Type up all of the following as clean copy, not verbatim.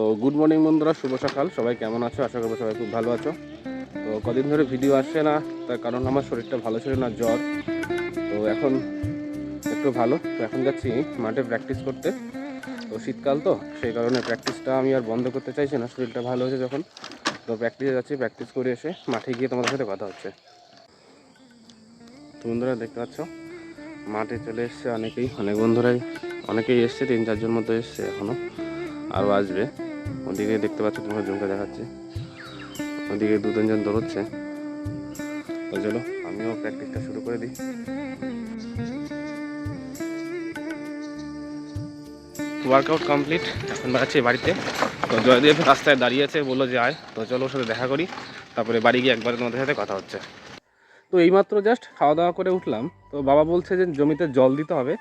তো good morning বন্ধুরা, শুভ সকাল। সবাই কেমন আছো? আশা করবো সবাই খুব ভালো আছো। তো কদিন ধরে ভিডিও আসছে না, তার কারণ আমার শরীরটা ভালো ছিল না, জ্বর। তো এখন একটু ভালো। তো এখন যাচ্ছি মাঠে প্র্যাকটিস করতে। তো শীতকাল তো, সেই কারণে প্র্যাকটিসটা আমি আর বন্ধ করতে চাইছি না, শরীরটা ভালো হয়েছে যখন। তো প্র্যাকটিসে যাচ্ছি, প্র্যাকটিস করে এসে মাঠে গিয়ে তোমাদের সাথে কথা হচ্ছে। তো বন্ধুরা দেখতে পাচ্ছ মাঠে চলে এসছে অনেক বন্ধুরাই এসছে, 3-4জন মতো এসছে, এখনও আরও আসবে। ওদিকে দেখতে পাচ্ছ, তোমার জমকে দেখাচ্ছে, ওদিকে 2-3জন দৌড়চ্ছে। তো চলো আমিও প্র্যাকটিসটা শুরু করে দিই। ওয়ার্কআউট কমপ্লিট, এখন বেড়াচ্ছি বাড়িতে। তো জয়দেব রাস্তায় দাঁড়িয়ে আছে, বললো যে আয়। তো চলো ওর সাথে দেখা করি, তারপরে বাড়ি গিয়ে একবারে তোমাদের সাথে কথা হচ্ছে। তো এইমাত্র জাস্ট খাওয়া দাওয়া করে উঠলাম। তো বাবা বলছে যে জমিতে জল দিতে হবে।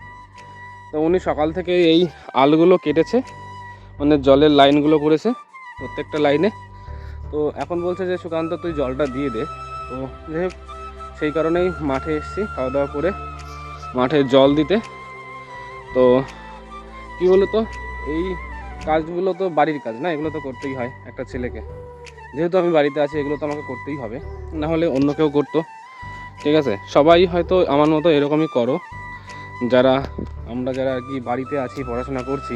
তো উনি সকাল থেকে এই আলগুলো কেটেছে, মানে জলের লাইনগুলো করেছে প্রত্যেকটা লাইনে। তো এখন বলছে যে সুকান্ত তুই জলটা দিয়ে দে। তো যাই হোক, সেই কারণেই মাঠে এসেছি খাওয়া দাওয়া করে মাঠে জল দিতে। তো কী বলো তো, এই কাজগুলো তো বাড়ির কাজ না, এগুলো তো করতেই হয় একটা ছেলেকে। যেহেতু আমি বাড়িতে আছি, এগুলো তো আমাকে করতেই হবে, না হলে অন্য কেউ করতো। ঠিক আছে, সবাই হয়তো আমার মতো এরকমই করো, আমরা যারা আর কি বাড়িতে আছি, পড়াশোনা করছি,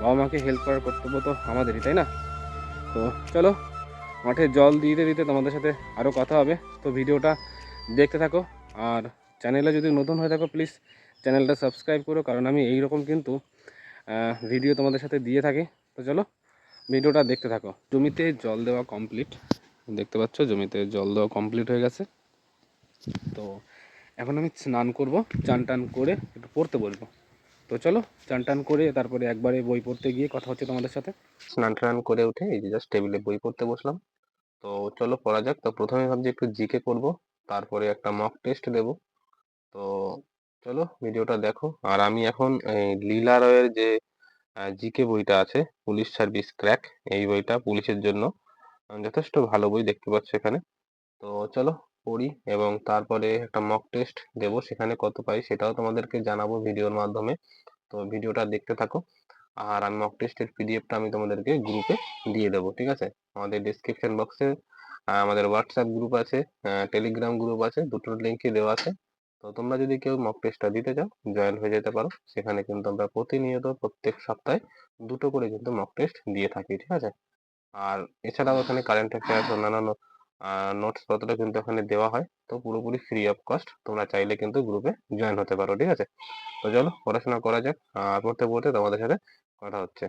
বাবা মাকে হেল্প করার কর্তব্য তো আমাদেরই, তাই না? তো চলো মাঠে জল দিতে দিতে তোমাদের সাথে আরও কথা হবে। তো ভিডিওটা দেখতে থাকো। আর চ্যানেলে যদি নতুন হয়ে থাকো, প্লিজ চ্যানেলটা সাবস্ক্রাইব করো, কারণ আমি এইরকম কিন্তু ভিডিও তোমাদের সাথে দিয়ে থাকি। তো চলো ভিডিওটা দেখতে থাকো। জমিতে জল দেওয়া কমপ্লিট, দেখতে পাচ্ছ জমিতে জল দেওয়া কমপ্লিট হয়ে গেছে। তো এখন আমি স্নান করব, চান টান করে একটু পড়তে বসবো। তো চলো চান টান করে তারপরে একবারে বই পড়তে গিয়ে কথা হচ্ছে তোমাদের সাথে। স্নান টান করে উঠে এই যে জাস্ট টেবিলে বই পড়তে বসলাম। তো চলো পড়া যাক। তো প্রথমে ভাবছি একটু জিকে করব, তারপরে একটা মক টেস্ট দেব। তো চলো ভিডিওটা দেখো। আর আমি এখন এই লীলা রয়ের যে জিকে বইটা আছে, পুলিশ সার্ভিস ক্র্যাক, এই বইটা পুলিশের জন্য যথেষ্ট ভালো বই, দেখতে পাচ্ছ এখানে। তো চলো পড়ি এবং তারপরে একটা মক টেস্ট দেবো, সেখানে কত পাই সেটাও তোমাদেরকে জানাবো ভিডিওর মাধ্যমে। তো ভিডিওটা দেখতে থাকো। আর আমি মক টেস্টের পিডিএফটা আমি তোমাদেরকে গ্রুপে দিয়ে দেবো, ঠিক আছে? আমাদের ডিসক্রিপশন বক্সে আমাদের হোয়াটসঅ্যাপ গ্রুপ আছে, টেলিগ্রাম গ্রুপ আছে, দুটোর লিঙ্কই দেওয়া আছে। তো তোমরা যদি কেউ মক টেস্টটা দিতে চাও, জয়েন হয়ে যেতে পারো। সেখানে কিন্তু আমরা প্রতিনিয়ত প্রত্যেক সপ্তাহে দুটো করে কিন্তু মক টেস্ট দিয়ে থাকি, ঠিক আছে? আর এছাড়াও এখানে কারেন্ট অ্যাফেয়ার্স অন্যান্য নোটস পত্র কিন্তু এখানে দেওয়া হয়। তো পুরোপুরি ফ্রি অফ কস্ট, তোমরা চাইলে কিন্তু গ্রুপে জয়েন হতে পারো, ঠিক আছে? তো চলো পড়াশোনা করা যাক। পড়তে পড়তে তোমাদের সাথে কথা হচ্ছে।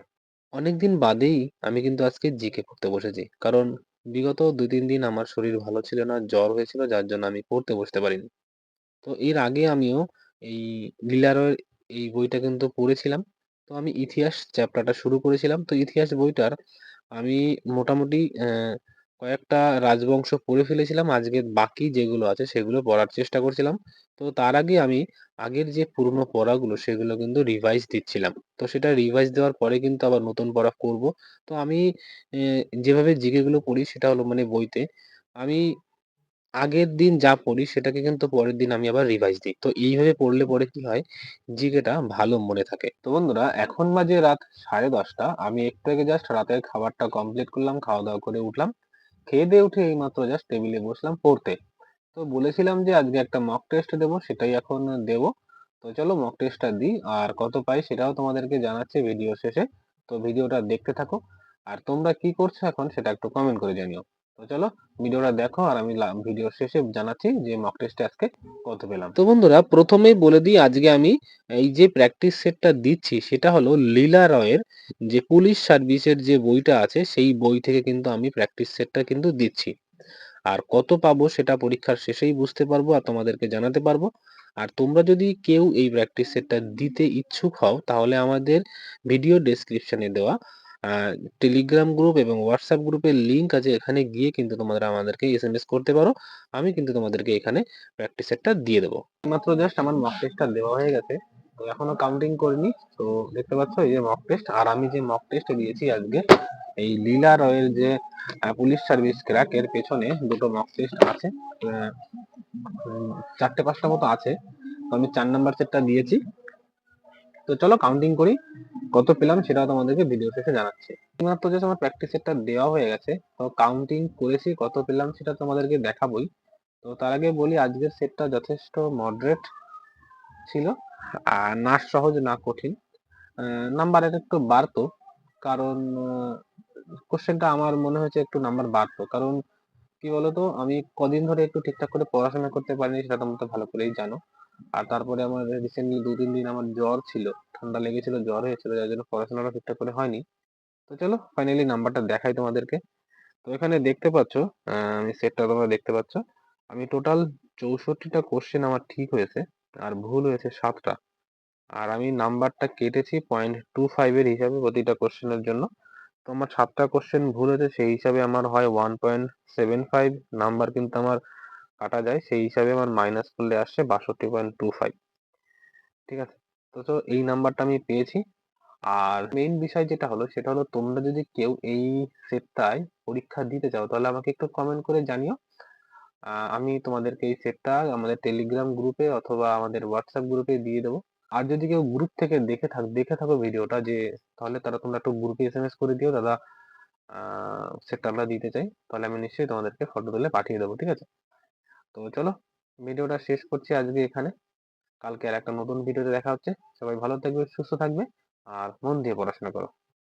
অনেকদিন বাদেই আমি কিন্তু আজকে জিকে পড়তে বসেছি, কারণ বিগত 2-3 দিন আমার শরীর ভালো ছিল না, জ্বর হয়েছিল, যার জন্য আমি পড়তে বসতে পারিনি। তো এর আগে আমিও এই লীলারয়ের এই বইটা কিন্তু পড়েছিলাম। তো আমি ইতিহাস চ্যাপ্টারটা শুরু করেছিলাম। তো ইতিহাস বইটার আমি মোটামুটি কয়েকটা রাজবংশ পড়ে ফেলেছিলাম। আজকে বাকি যেগুলো আছে সেগুলো পড়ার চেষ্টা করছিলাম। তো তার আগে আমি আগের যে পুরনো পড়াগুলো সেগুলো কিন্তু রিভাইজ দিচ্ছিলাম। তো সেটা রিভাইজ দেওয়ার পরে কিন্তু আবার নতুন পড়া করব। তো আমি যেভাবে জিকে গুলো পড়ি সেটা হলো মানে বইতে আমি আগের দিন যা পড়ি সেটাকে কিন্তু পরের দিন আমি আবার রিভাইজ দিই। তো এইভাবে পড়লে পরে কি হয়, জিকেটা ভালো মনে থাকে। তো বন্ধুরা এখন বাজে রাত 10:30। আমি একটু আগে জাস্ট রাতের খাবারটা কমপ্লিট করলাম, খাওয়া দাওয়া করে উঠলাম। খেয়ে দিয়ে উঠে এইমাত্র জাস্ট টেবিলে বসলাম পড়তে। তো বলেছিলাম যে আজকে একটা মক টেস্ট দেবো, সেটাই এখন দেবো। তো চলো মক টেস্টটা দিই, আর কত পাই সেটাও তোমাদেরকে জানাচ্ছি ভিডিও শেষে। তো ভিডিওটা দেখতে থাকো। আর তোমরা কি করছো এখন সেটা একটু কমেন্ট করে জানিও। তো চলো ভিডিওটা দেখো, আর আমি ভিডিওর শেষে জানাচ্ছি যে মক টেস্টে আজকে কত পেলাম। তো বন্ধুরা প্রথমেই বলে দিই, আজকে আমি এই যে প্র্যাকটিস সেটটা দিচ্ছি সেটা হলো লীলা রয়ের যে পুলিশ সার্ভিসের যে বইটা আছে সেই বই থেকে কিন্তু আমি প্র্যাকটিস সেটটা কিন্তু দিচ্ছি। আর কত পাবো সেটা পরীক্ষার শেষেই বুঝতে পারবো আর তোমাদেরকে জানাতে পারবো। আর তোমরা যদি কেউ এই প্র্যাকটিস সেটটা দিতে ইচ্ছুক হও, তাহলে আমাদের ভিডিও ডেসক্রিপশনে দেওয়া টেলিগ্রাম গ্রুপ এবং হোয়াটসঅ্যাপ গ্রুপের লিঙ্ক আছে, এখানে গিয়ে কিন্তু তোমরা আমাদেরকে এসএমএস করতে পারো। আমি কিন্তু তোমাদেরকে এখানে প্র্যাকটিস সেটটা দিয়ে দেবো। মাত্র জাস্ট আমার মক টেস্টটা দেওয়া হয়ে গেছে। তো এখনো কাউন্টিং করিনি। তো দেখতে পাচ্ছ এই যে মক টেস্ট, আর আমি যে মক টেস্ট দিয়েছি আজকে এই লীলা রয়ের যে পুলিশ সার্ভিস ক্র্যাক, এর পেছনে দুটো মক টেস্ট আছে, 4-5টা মতো আছে। তো আমি 4 নাম্বার সেটটা দিয়েছি। তো চলো কাউন্টিং করি, কত পেলাম সেটাও তোমাদেরকে ভিডিও শেষে জানাচ্ছি। মাত্র জাস্ট আমার প্র্যাকটিস সেটটা দেওয়া হয়ে গেছে, তো কাউন্টিং করেছি কত পেলাম সেটা তোমাদেরকে দেখাবোই। তো তার আগে বলি আজকের সেটটা যথেষ্ট মডারেট ছিল, আর না সহজ না কঠিন। নাম্বারের একটু বাড়তো, কারণ কোশ্চেনটা আমার মনে হয়েছে একটু নাম্বার বাড়তো, কারণ কি বলতো আমি কদিন ধরে একটু ঠিকঠাক করে পড়াশোনা করতে পারিনি, সেটা তোমরা তো ভালো করেই জানো। আর তারপরে আমার রিসেন্টলি 2-3 দিন আমার জ্বর ছিল, ঠান্ডা লেগেছিল, জ্বর হয়েছিল, যার জন্য পড়াশোনাটা ঠিকঠাক করে হয়নি। তো চলো ফাইনালি নাম্বারটা দেখাই তোমাদেরকে। তো এখানে দেখতে পাচ্ছ, আমি সেটটা তোমরা দেখতে পাচ্ছ, আমি টোটাল 64টা কোশ্চেন আমার ঠিক হয়েছে, আর ভুল হয়েছে 7টা। আর আমি নাম্বারটা কেটেছি 0.25 হিসাবে প্রতিটা কোশ্চেনের জন্য। তো আমার 7টা কোশ্চেন ভুল হয়েছে, সেই হিসাবে আমার হয় 1.75 নাম্বার কিন্তু আমার কাটা যায়, সেই হিসাবে আমার মাইনাস করলে আসছে 62.25। ঠিক আছে, তো এই নাম্বারটা আমি পেয়েছি। আর মেইন বিষয় যেটা হলো সেটা হলো, তোমরা যদি কেউ এই সেটটায় পরীক্ষা দিতে চাও তাহলে আমাকে একটু কমেন্ট করে জানিও। আমি তোমাদেরকে এই সেটটা আমাদের টেলিগ্রাম গ্রুপে অথবা আমাদের হোয়াটসঅ্যাপ গ্রুপে দিয়ে দেবো। আর যদি কেউ গ্রুপ থেকে দেখে থাকো ভিডিওটা, যে তাহলে তোমরা একটু গ্রুপে এসএমএস করে দিও, দাদা সেটটা আমরা দিতে চাই, তাহলে আমি নিশ্চয়ই তোমাদেরকে ফটো তুলে পাঠিয়ে দেবো। ঠিক আছে, তো চলো ভিডিওটা শেষ করছি আজকে এখানে। কালকে আর একটা নতুন ভিডিওতে দেখা হচ্ছে। সবাই ভালো থাকবে, সুস্থ থাকবে, আর মন দিয়ে পড়াশোনা করো।